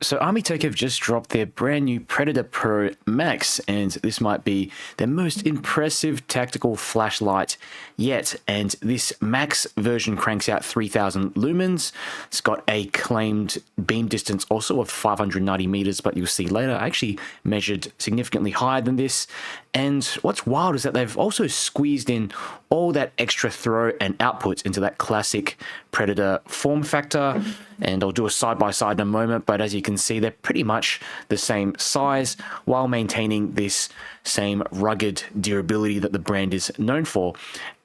So Armytek have just dropped their brand new Predator Pro Max, and this might be their most impressive tactical flashlight yet. And this Max version cranks out 3000 lumens. It's got a claimed beam distance also of 590 meters, but you'll see later I actually measured significantly higher than this. And what's wild is that they've also squeezed in all that extra throw and output into that classic Predator form factor. And I'll do a side-by-side in a moment, but as you can see, they're pretty much the same size while maintaining this same rugged durability that the brand is known for.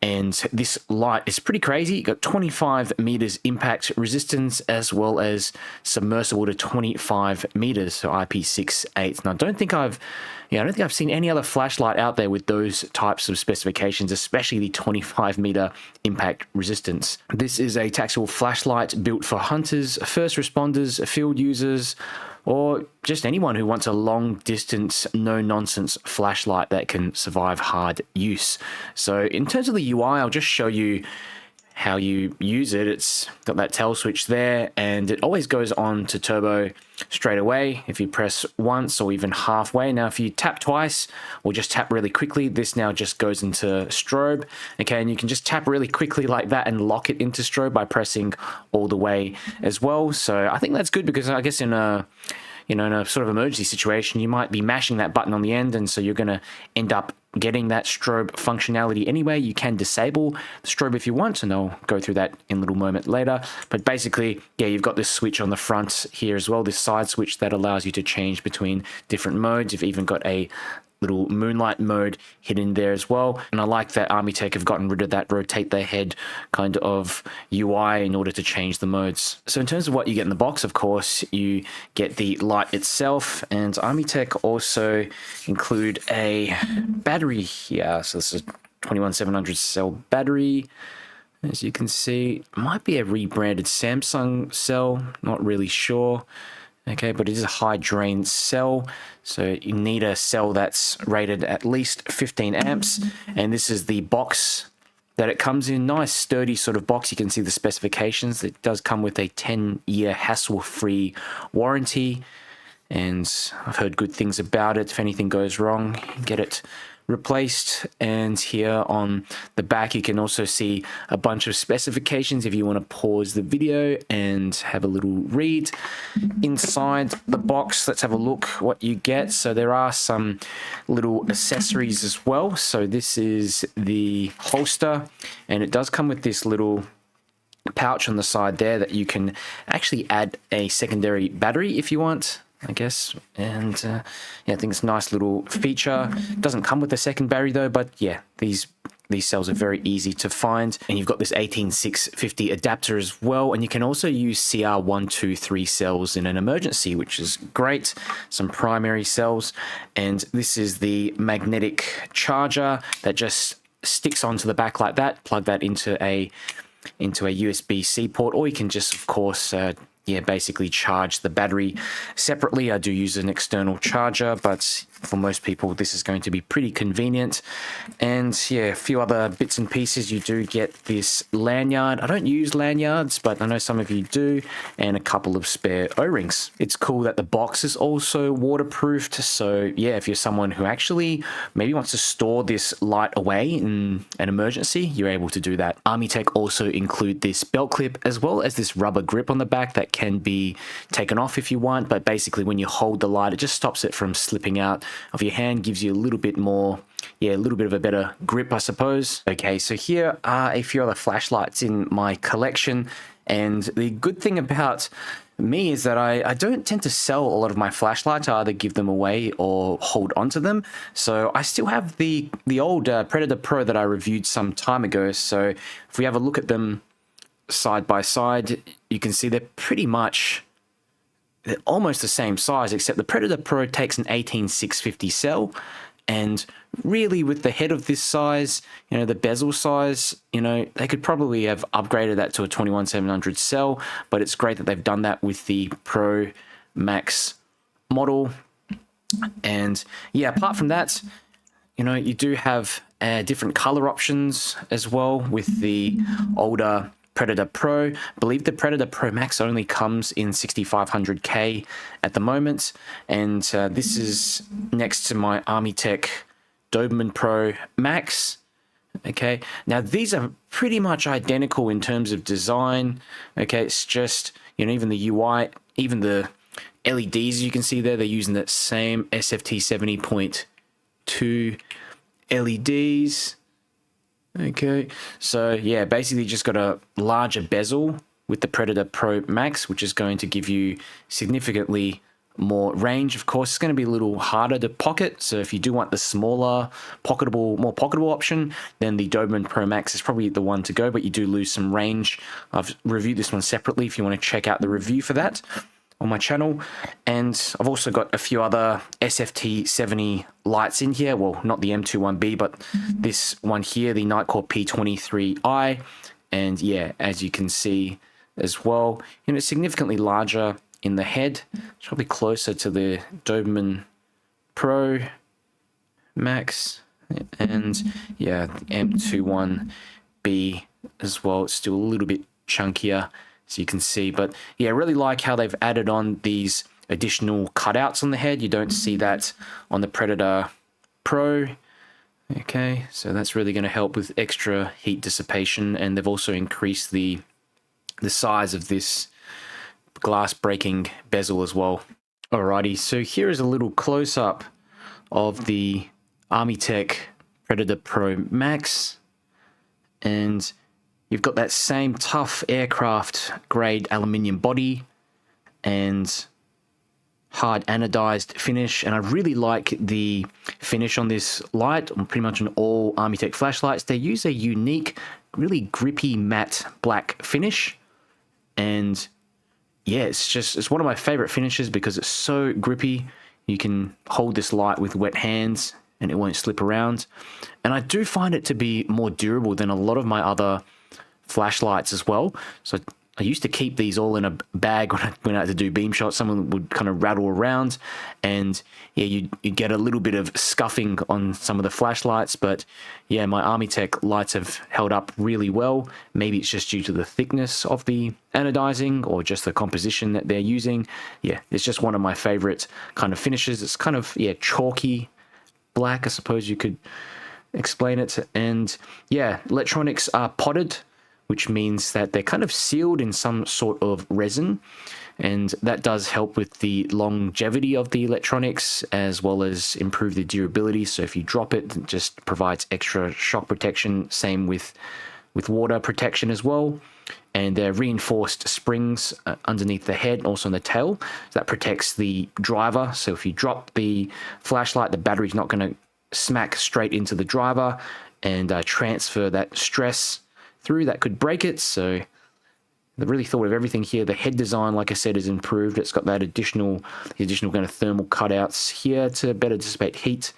And this light is pretty crazy. You've got 25 meters impact resistance as well as submersible to 25 meters, so IP68. Now, I don't think I've seen any other flashlight out there with those types of specifications, especially the 25-meter impact resistance. This is a tactical flashlight built for hunters, first responders, field users, or just anyone who wants a long-distance, no-nonsense flashlight that can survive hard use. So in terms of the UI, I'll just show you how you use it. It's got that tail switch there, and it always goes on to turbo straight away if you press once or even halfway. Now if you tap twice or just tap really quickly, this now just goes into strobe. Okay, and you can just tap really quickly like that and lock it into strobe by pressing all the way as well. So I think that's good, because I guess in a sort of emergency situation, you might be mashing that button on the end, and so you're going to end up getting that strobe functionality anyway. You can disable the strobe if you want, and I'll go through that in a little moment later. But basically, yeah, you've got this switch on the front here as well, this side switch that allows you to change between different modes. You've even got a little moonlight mode hidden there as well. And I like that Armytek have gotten rid of that rotate their head kind of UI in order to change the modes. So in terms of what you get in the box, of course, you get the light itself, and Armytek also include a battery here. So this is a 21700 cell battery. As you can see, it might be a rebranded Samsung cell, not really sure. Okay, but it is a high drain cell, so you need a cell that's rated at least 15 amps, and this is the box that it comes in. Nice sturdy sort of box. You can see the specifications. It does come with a 10-year hassle-free warranty, and I've heard good things about it. If anything goes wrong, get it replaced. And here on the back you can also see a bunch of specifications if you want to pause the video and have a little read. Inside the box, let's have a look what you get. So there are some little accessories as well. So this is the holster, and it does come with this little pouch on the side there that you can actually add a secondary battery if you want, I guess. And yeah, I think it's a nice little feature. It doesn't come with a second battery though, but yeah, these cells are very easy to find. And you've got this 18650 adapter as well, and you can also use CR123 cells in an emergency, which is great. Some primary cells, and this is the magnetic charger that just sticks onto the back like that. Plug that into a USB-C port, or you can just, of course, basically charge the battery separately. I do use an external charger, but for most people this is going to be pretty convenient. And yeah, a few other bits and pieces. You do get this lanyard. I don't use lanyards, but I know some of you do, and a couple of spare O-rings. It's cool that the box is also waterproofed, so yeah, if you're someone who actually maybe wants to store this light away in an emergency, you're able to do that. Armytek also include this belt clip as well as this rubber grip on the back that can be taken off if you want, but basically when you hold the light, it just stops it from slipping out of your hand, gives you a little bit more, a little bit of a better grip, I suppose. Okay, so here are a few other flashlights in my collection, and the good thing about me is that I don't tend to sell a lot of my flashlights. I either give them away or hold onto them. So I still have the old Predator Pro that I reviewed some time ago. So if we have a look at them side by side, you can see they're almost the same size, except the Predator Pro takes an 18650 cell, and really with the head of this size, the bezel size, they could probably have upgraded that to a 21700 cell, but it's great that they've done that with the Pro Max model. And yeah, apart from that, you do have different color options as well with the older Predator Pro. I believe the Predator Pro Max only comes in 6500K at the moment, and this is next to my Armytek Doberman Pro Max. Okay, now these are pretty much identical in terms of design. Okay, it's just, you know, even the UI, even the LEDs you can see there, they're using that same SFT 70.2 LEDs. Okay, so yeah, basically just got a larger bezel with the Predator Pro Max, which is going to give you significantly more range. Of course, it's going to be a little harder to pocket, so if you do want the smaller, more pocketable option, then the Doberman Pro Max is probably the one to go, but you do lose some range. I've reviewed this one separately if you want to check out the review for that on my channel. And I've also got a few other SFT 70 lights in here. Well, not the M21B, but this one here, the Nightcore P23i. And yeah, as you can see as well, you know, it's significantly larger in the head. It's probably closer to the Doberman Pro Max. And yeah, the M21B as well. It's still a little bit chunkier, as you can see. But yeah, I really like how they've added on these additional cutouts on the head. You don't see that on the Predator Pro. Okay, so that's really going to help with extra heat dissipation, and they've also increased the size of this glass breaking bezel as well. Alrighty, so here is a little close-up of the Armytek Predator Pro Max, and you've got that same tough aircraft grade aluminium body and hard anodized finish, and I really like the finish on this light. On pretty much on all Armytek flashlights, they use a unique, really grippy matte black finish, and yeah, it's one of my favorite finishes because it's so grippy. You can hold this light with wet hands and it won't slip around, and I do find it to be more durable than a lot of my other flashlights as well. So I used to keep these all in a bag when I went out to do beam shots. Someone would kind of rattle around, and yeah, you get a little bit of scuffing on some of the flashlights. But yeah, my Armytek lights have held up really well. Maybe it's just due to the thickness of the anodizing or just the composition that they're using. Yeah, it's just one of my favorite kind of finishes. It's kind of, yeah, chalky black, I suppose you could explain it. And yeah, electronics are potted, which means that they're kind of sealed in some sort of resin, and that does help with the longevity of the electronics as well as improve the durability. So if you drop it, it just provides extra shock protection. Same with water protection as well. And they're reinforced springs underneath the head and also on the tail. So that protects the driver. So if you drop the flashlight, the battery's not going to smack straight into the driver and transfer that stress through that could break it. So they really thought of everything here. The head design, like I said, is improved. It's got that additional kind of thermal cutouts here to better dissipate heat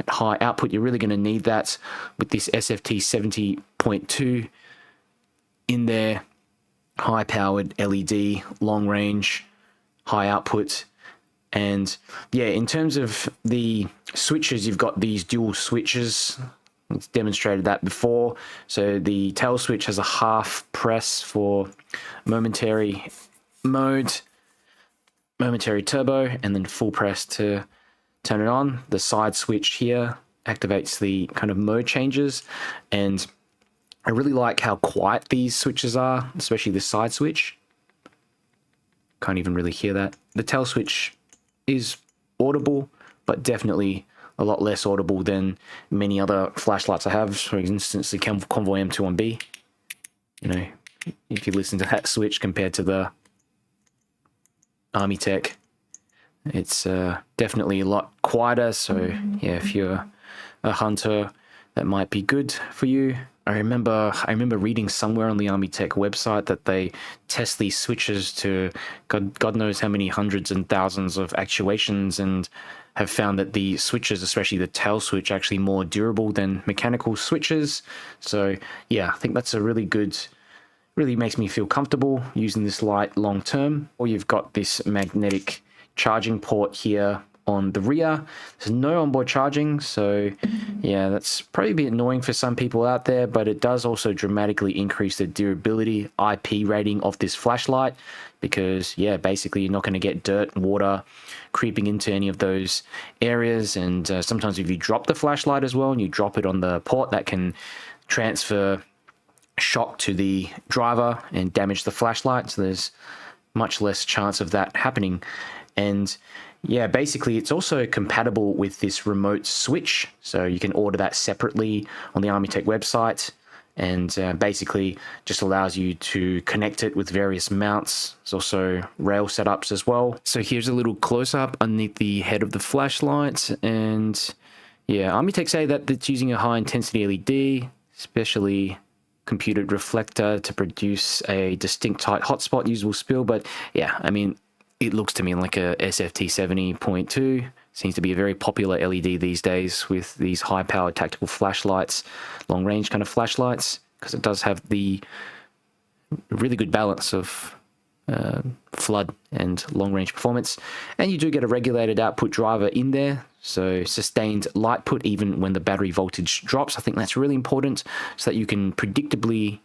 at high output. You're really going to need that with this SFT 70.2 in there. High powered LED, long range, high output. And yeah, in terms of the switches, you've got these dual switches. It's demonstrated that before. So the tail switch has a half press for momentary mode, momentary turbo, and then full press to turn it on. The side switch here activates the kind of mode changes, and I really like how quiet these switches are, especially the side switch. Can't even really hear that. The tail switch is audible, but definitely a lot less audible than many other flashlights I have. For instance, the Convoy M21B. You know, if you listen to that switch compared to the Armytek, it's definitely a lot quieter. So yeah, if you're a hunter, that might be good for you. I remember reading somewhere on the Armytek website that they test these switches to God knows how many hundreds and thousands of actuations, and have found that the switches, especially the tail switch, actually more durable than mechanical switches. So yeah, I think that's a really makes me feel comfortable using this light long term. Or you've got this magnetic charging port here on the rear. There's no onboard charging, so yeah, that's probably a bit annoying for some people out there, but it does also dramatically increase the durability IP rating of this flashlight, because yeah, basically you're not going to get dirt, water creeping into any of those areas. And sometimes if you drop the flashlight as well and you drop it on the port, that can transfer shock to the driver and damage the flashlight, so there's much less chance of that happening. And yeah, basically it's also compatible with this remote switch, so you can order that separately on the Armytek website, and basically just allows you to connect it with various mounts. There's also rail setups as well. So here's a little close-up underneath the head of the flashlight, and yeah, Armytek say that it's using a high-intensity LED, especially computed reflector, to produce a distinct tight hotspot usable spill. But yeah, I mean, it looks to me like a SFT 70.2. Seems to be a very popular LED these days with these high-powered tactical flashlights, long-range kind of flashlights, because it does have the really good balance of flood and long-range performance. And you do get a regulated output driver in there, so sustained light put even when the battery voltage drops. I think that's really important, so that you can predictably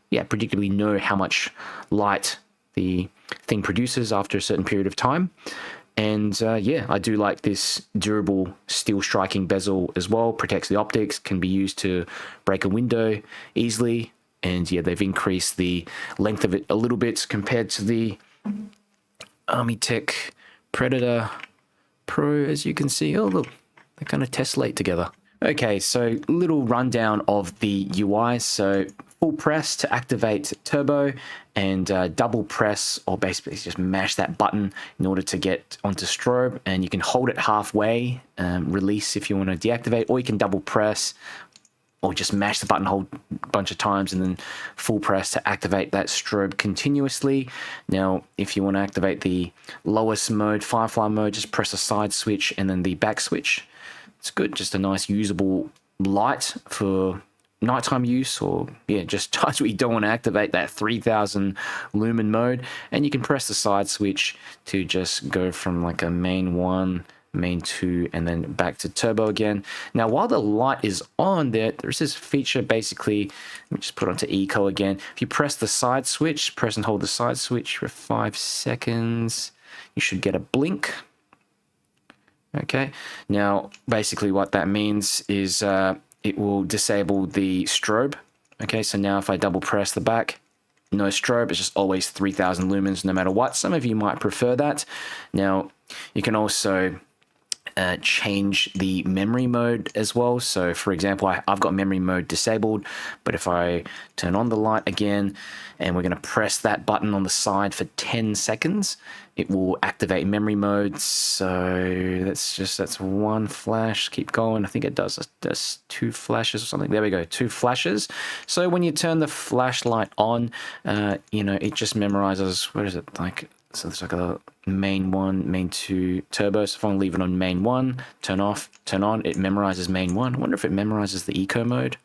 know how much light the thing produces after a certain period of time. And yeah, I do like this durable steel striking bezel as well. Protects the optics, can be used to break a window easily. And yeah, they've increased the length of it a little bit compared to the Armytek Predator Pro, as you can see. Oh, look, they kind of tessellate together. Okay, so little rundown of the UI. So full press to activate turbo, and double press, or basically just mash that button in order to get onto strobe. And you can hold it halfway, release if you want to deactivate, or you can double press, or just mash the button, hold a bunch of times, and then full press to activate that strobe continuously. Now, if you want to activate the lowest mode, Firefly mode, just press the side switch and then the back switch. It's good, just a nice usable light for nighttime use, or yeah, just times where you don't want to activate that 3000 lumen mode. And you can press the side switch to just go from like a main 1, main 2, and then back to turbo again. Now, while the light is on, there's this feature, basically, let me just put onto eco again. If you press the side switch, press and hold the side switch for 5 seconds, you should get a blink. Okay, now basically what that means is it will disable the strobe. Okay, so now if I double press the back, no strobe, it's just always 3000 lumens no matter what. Some of you might prefer that. Now, you can also change the memory mode as well. So for example, I've got memory mode disabled, but if I turn on the light again, and we're going to press that button on the side for 10 seconds, it will activate memory mode. So that's one flash. Keep going. I think it does 2 flashes or something. There we go, 2 flashes. So when you turn the flashlight on, you know, it just memorizes, what is it, like, so there's like a main 1, main 2 turbo. So if I leave it on main 1, turn off, turn on, it memorizes main 1. I wonder if it memorizes the eco mode.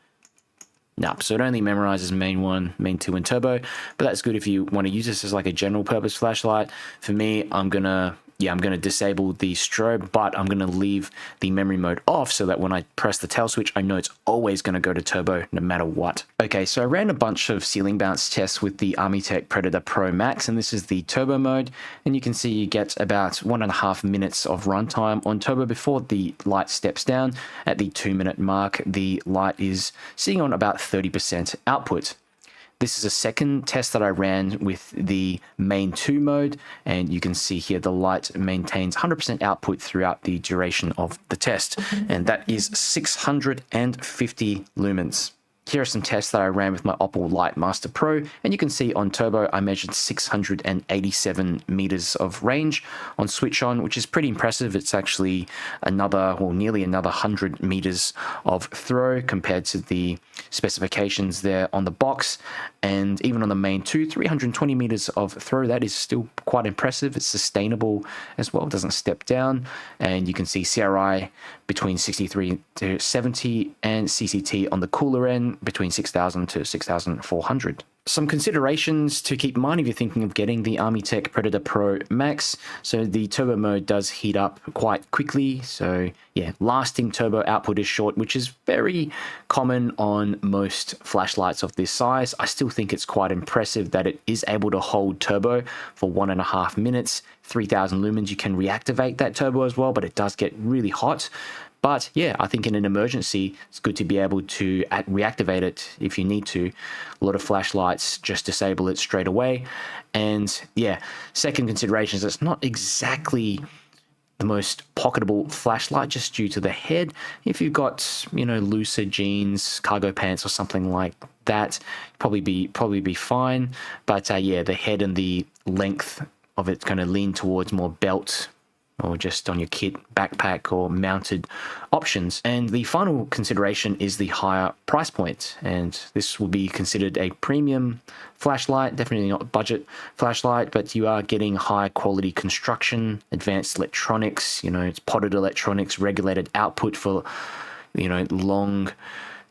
No, so it only memorizes main 1, main 2, and turbo. But that's good if you want to use this as like a general purpose flashlight. For me, I'm gonna disable the strobe, but I'm gonna leave the memory mode off so that when I press the tail switch, I know it's always gonna go to turbo no matter what. Okay, so I ran a bunch of ceiling bounce tests with the Armytek Predator Pro Max, and this is the turbo mode. And you can see you get about 1.5 minutes of runtime on turbo before the light steps down. At the 2-minute mark, the light is sitting on about 30% output. This is a second test that I ran with the main 2 mode, and you can see here the light maintains 100% output throughout the duration of the test, and that is 650 lumens. Here are some tests that I ran with my Opal Lightmaster Pro, and you can see on turbo I measured 687 meters of range. On switch on, which is pretty impressive, it's actually nearly another 100 meters of throw compared to the specifications there on the box. And even on the main 2, 320 meters of throw, that is still quite impressive. It's sustainable as well, it doesn't step down. And you can see CRI between 63 to 70 and CCT on the cooler end between 6,000 to 6,400. Some considerations to keep in mind if you're thinking of getting the Armytek Predator Pro Max. So the turbo mode does heat up quite quickly. So yeah, lasting turbo output is short, which is very common on most flashlights of this size. I still think it's quite impressive that it is able to hold turbo for 1.5 minutes, 3,000 lumens. You can reactivate that turbo as well, but it does get really hot. But yeah, I think in an emergency, it's good to be able to reactivate it if you need to. A lot of flashlights just disable it straight away. And yeah, second consideration is it's not exactly the most pocketable flashlight just due to the head. If you've got, you know, looser jeans, cargo pants or something like that, probably be fine. But yeah, the head and the length of it's going to lean towards more belt or just on your kit, backpack, or mounted options. And the final consideration is the higher price point. And this will be considered a premium flashlight, definitely not a budget flashlight, but you are getting high quality construction, advanced electronics, you know, it's potted electronics, regulated output for, you know,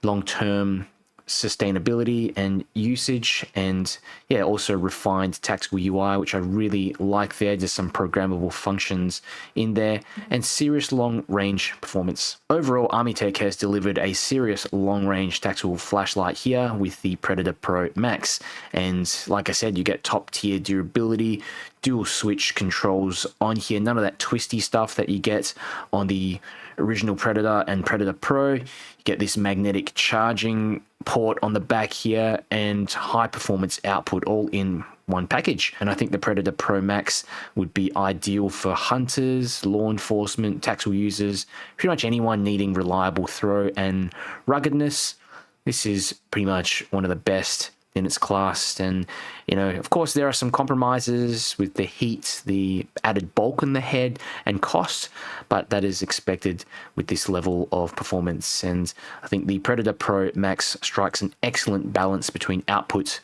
long-term sustainability and usage, and yeah, also refined tactical UI, which I really like there. There's some programmable functions in there, and serious long range performance. Overall, Armytek has delivered a serious long range tactical flashlight here with the Predator Pro Max, and like I said, you get top tier durability, dual switch controls on here, none of that twisty stuff that you get on the original Predator and Predator Pro. You get this magnetic charging port on the back here and high performance output all in one package. And I think the Predator Pro Max would be ideal for hunters, law enforcement, tactical users, pretty much anyone needing reliable throw and ruggedness. This is pretty much one of the best in its class. And, you know, of course, there are some compromises with the heat, the added bulk in the head, and cost, but that is expected with this level of performance. And I think the Predator Pro Max strikes an excellent balance between output,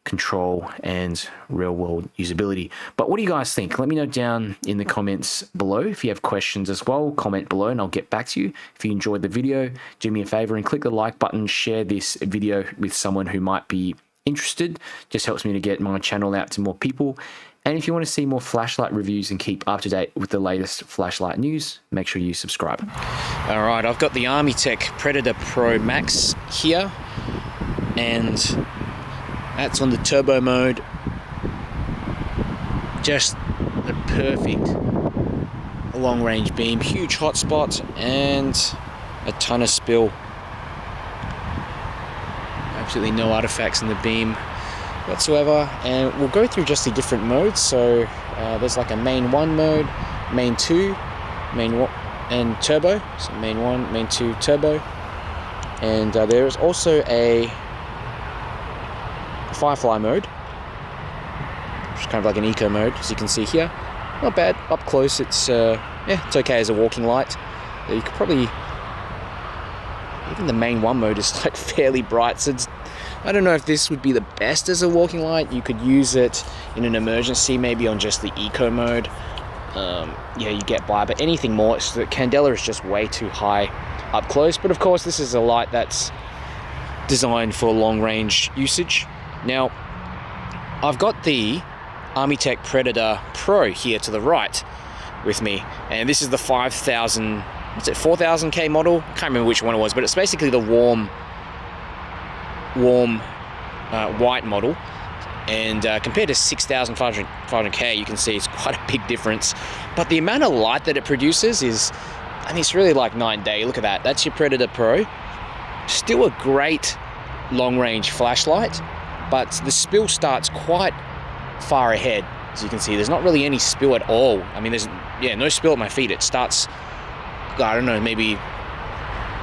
control, and real-world usability. But what do you guys think? Let me know down in the comments below. If you have questions as well, comment below and I'll get back to you. If you enjoyed the video, do me a favor and click the like button, share this video with someone who might be interested. Just helps me to get my channel out to more people. And if you want to see more flashlight reviews and keep up to date with the latest flashlight news, make sure you subscribe. All right, I've got the Armytek Predator Pro Max here, and that's on the turbo mode. Just the perfect long range beam, huge hotspot, and a ton of spill. Absolutely no artifacts in the beam whatsoever. And we'll go through just the different modes. So there's like a main 1 mode, main 2, main 1, and turbo. So main 1, main 2, turbo. And there is also a Firefly mode, which is kind of like an eco mode, as you can see here. Not bad. Up close, it's yeah, it's okay as a walking light. You could probably, even the main 1 mode is like fairly bright, so it's, I don't know if this would be the best as a walking light. You could use it in an emergency, maybe on just the eco mode. Yeah, you get by, but anything more, the candela is just way too high up close. But of course, this is a light that's designed for long range usage. Now, I've got the Armytek Predator Pro here to the right with me, and this is the 5,000, what's it, 4,000K model? I can't remember which one it was, but it's basically the warm white model. And compared to 6,500K, you can see it's quite a big difference. But the amount of light that it produces is, I mean, it's really like night and day. Look at that. That's your Predator Pro. Still a great long-range flashlight, but the spill starts quite far ahead. As you can see, there's not really any spill at all. I mean, there's, yeah, no spill at my feet. It starts, I don't know, maybe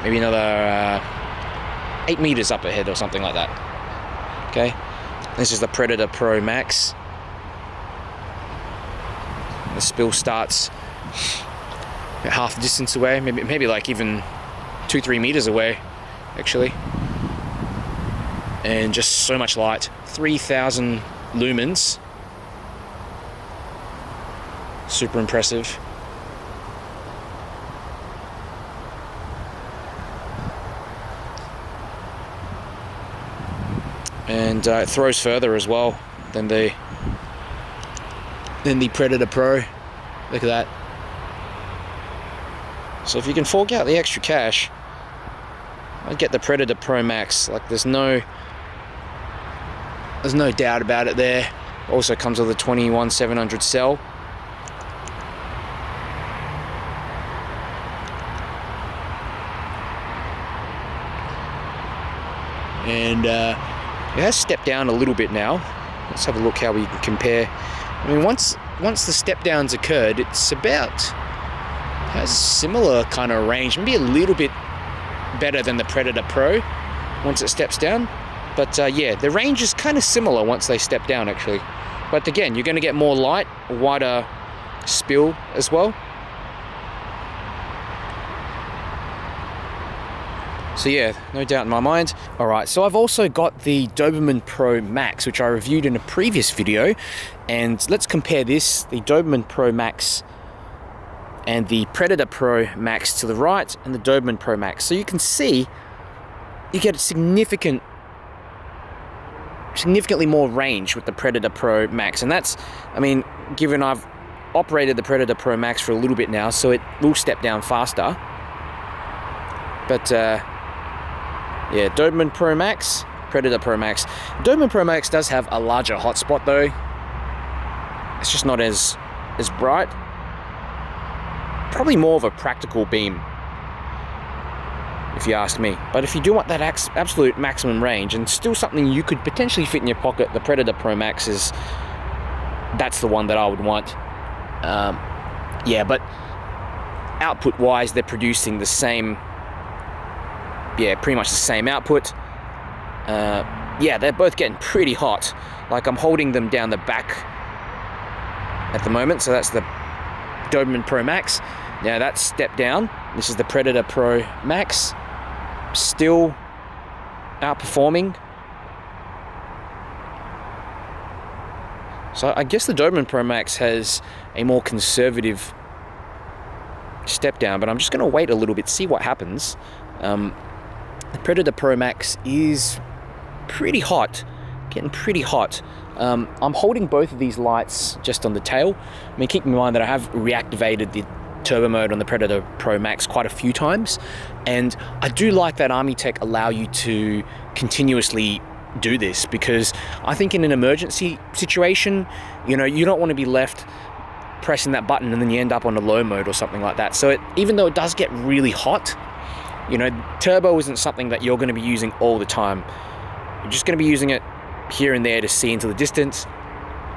another 8 meters up ahead or something like that. Okay. This is the Predator Pro Max. The spill starts half the distance away, maybe like even 2-3 meters away, actually. And just so much light. 3,000 lumens. Super impressive. and it throws further as well than the Predator Pro. Look at that. So if you can fork out the extra cash, I'd get the Predator Pro Max. Like there's no doubt about it there. Also comes with a 21-700 cell. And it has stepped down a little bit now. Let's have a look how we can compare. I mean, once the step downs occurred, it's has similar kind of range, maybe a little bit better than the Predator Pro once it steps down. But yeah, the range is kind of similar once they step down actually. But again, you're going to get more light, wider spill as well. So yeah, no doubt in my mind. All right, so I've also got the Doberman Pro Max, which I reviewed in a previous video. And let's compare this, the Doberman Pro Max and the Predator Pro Max to the right and the Doberman Pro Max. So you can see you get significantly more range with the Predator Pro Max. And that's, I mean, given I've operated the Predator Pro Max for a little bit now, so it will step down faster. But yeah, Doberman Pro Max, Predator Pro Max. Doberman Pro Max does have a larger hotspot though. It's just not as bright. Probably more of a practical beam, if you ask me. But if you do want that absolute maximum range and still something you could potentially fit in your pocket, the Predator Pro Max that's the one that I would want. Yeah, but output wise, they're producing the same, yeah, pretty much the same output. Yeah, they're both getting pretty hot. Like I'm holding them down the back at the moment. So that's the Doberman Pro Max. Now that's stepped down. This is the Predator Pro Max. Still outperforming. So I guess the Doberman Pro Max has a more conservative step down, but I'm just going to wait a little bit, see what happens. The Predator Pro Max is pretty hot, getting pretty hot. I'm holding both of these lights just on the tail. I mean, keep in mind that I have reactivated the turbo mode on the Predator Pro Max quite a few times, and I do like that Armytek allow you to continuously do this, because I think in an emergency situation, you know, you don't want to be left pressing that button and then you end up on a low mode or something like that. So even though it does get really hot, you know, turbo isn't something that you're going to be using all the time. You're just going to be using it here and there to see into the distance,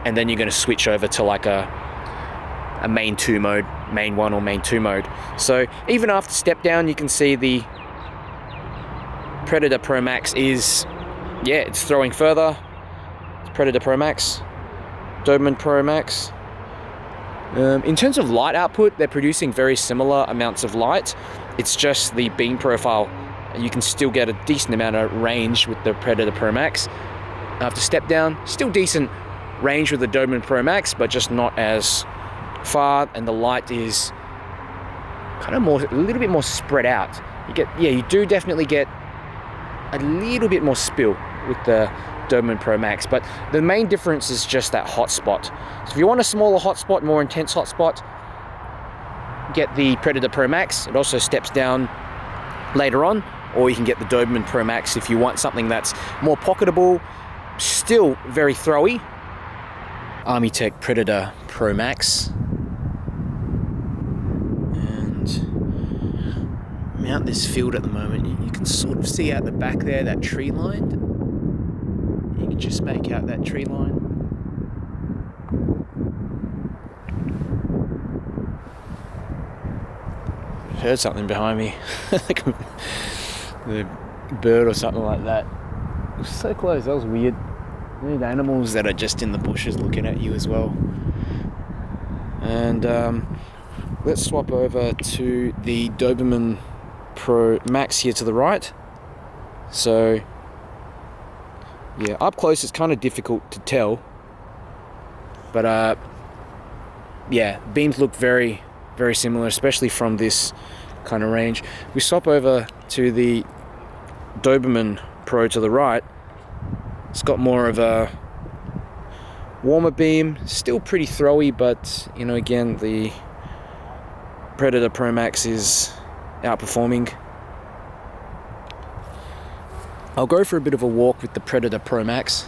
and then you're going to switch over to like a main 2 mode, main 1 or main 2 mode. So even after step down, you can see the Predator Pro Max is, yeah, it's throwing further. It's Predator Pro Max, Doberman Pro Max. In terms of light output, they're producing very similar amounts of light. It's just the beam profile. You can still get a decent amount of range with the Predator Pro Max. After step down, still decent range with the Doberman Pro Max, but just not as far, and the light is kind of a little bit more spread out. You do definitely get a little bit more spill with the Doberman Pro Max, but the main difference is just that hotspot. So if you want a smaller hotspot, more intense hotspot, get the Predator Pro Max. It also steps down later on, or you can get the Doberman Pro Max if you want something that's more pocketable, still very throwy. Armytek Predator Pro Max. And mount this field at the moment. You can sort of see out the back there, that tree line. You can just make out that tree line. Heard something behind me. Like the bird or something like that. It was so close, that was weird. There's animals that are just in the bushes looking at you as well. And let's swap over to the Doberman Pro Max here to the right. So yeah, up close it's kind of difficult to tell, but yeah, beams look very, very similar, especially from this kind of range. We swap over to the Doberman Pro to the right. It's got more of a warmer beam, still pretty throwy, but you know, again, the Predator Pro Max is outperforming. I'll go for a bit of a walk with the Predator Pro Max.